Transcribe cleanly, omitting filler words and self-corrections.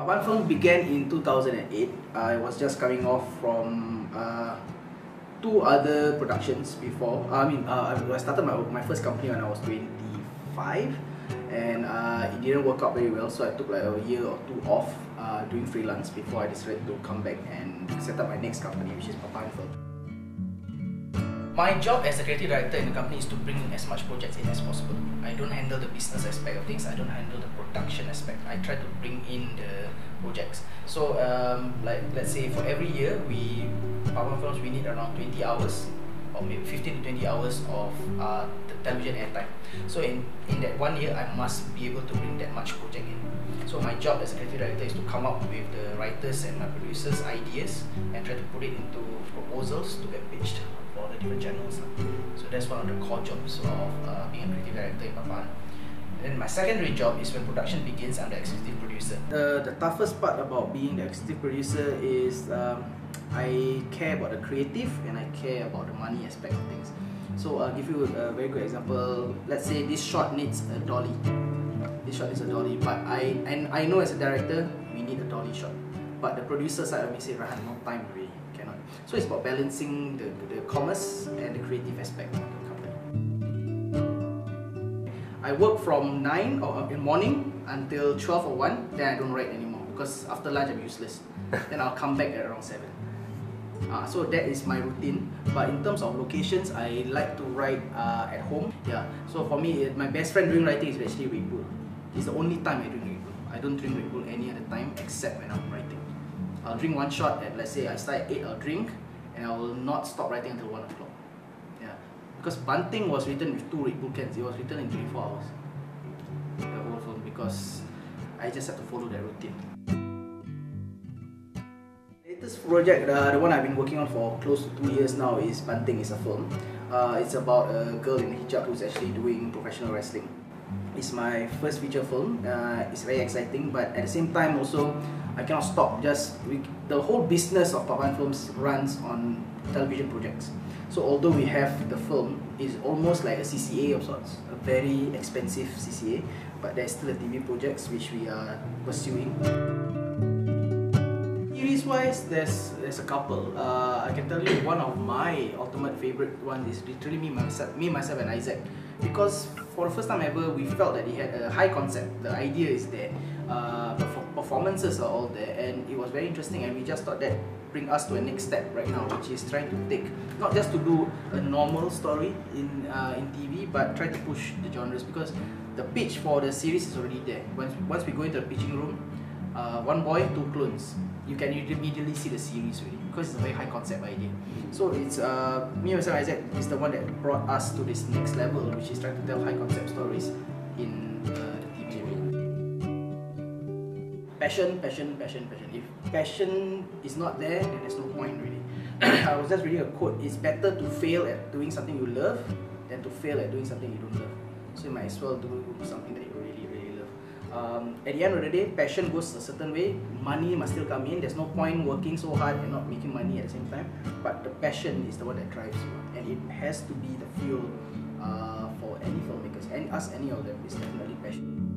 Papahan Film began in 2008. I was just coming off from two other productions before. I started my first company when I was 25, and it didn't work out very well, so I took like a year or two off doing freelance before I decided to come back and set up my next company, which is Papahan Film. My job as a creative director in the company is to bring as much projects in as possible. I don't handle the business aspect of things, I don't handle the production aspect. I try to bring in the projects. So like let's say for every year, Papahan Films, we need around 20 hours or maybe 15 to 20 hours of the television airtime. So in that 1 year, I must be able to bring that much project in. So my job as a creative director is to come up with the writers and my producers' ideas and try to put it into proposals to get pitched for the different channels. So that's one of the core jobs of being a creative director in Papahan. And then my secondary job is when production begins, I'm the executive producer. The toughest part about being the executive producer is I care about the creative and I care about the money aspect of things. So I'll give you a very good example. Let's say this shot needs a dolly. This shot needs a dolly, but I know as a director we need a dolly shot. But the producer side of me say, Rahan, no time really, cannot. So it's about balancing the commerce and the creative aspect of the company. I work from 9 in the morning until 12 or 1, then I don't write anymore because after lunch I'm useless. Then I'll come back at around 7. So that is my routine. But in terms of locations, I like to write at home. Yeah. So for me, my best friend doing writing is actually Red Bull. It's the only time I drink Red Bull. I don't drink Red Bull any other time except when I'm writing. I'll drink one shot at, let's say I start at 8, I'll drink, and I will not stop writing until 1 o'clock. Yeah. Because Bunting was written with 2 Red Bull cans. It was written in 24 hours. The whole film, because I just have to follow that routine. Latest project, the one I've been working on for close to 2 years now, is Bunting. Is a film. It's about a girl in a hijab who's actually doing professional wrestling. It's my first feature film. It's very exciting, but at the same time also I cannot stop. The whole business of Papahan Films runs on television projects. So although we have the film, it's almost like a CCA of sorts, a very expensive CCA, but there's still a TV projects which we are pursuing. Series-wise, there's a couple. I can tell you one of my ultimate favorite one is literally me, myself, and Isaac. Because for the first time ever, we felt that it had a high concept. The idea is there, the performances are all there, and it was very interesting. And we just thought that bring us to a next step right now, which is trying to take, not just to do a normal story in TV, but try to push the genres, because the pitch for the series is already there. Once we go into the pitching room, 1 boy, 2 clones. You can immediately see the series really, because it's a very high concept idea. So it's me, myself, Isaac is the one that brought us to this next level, which is trying to tell high concept stories in the TV area. Passion. If passion is not there, then there's no point really. I was just reading a quote: it's better to fail at doing something you love than to fail at doing something you don't love. So you might as well do something that you really love. At the end of the day, passion goes a certain way, money must still come in. There's no point working so hard and not making money at the same time, but the passion is the one that drives you, and it has to be the fuel for any filmmakers, and us, any of them, is definitely passion.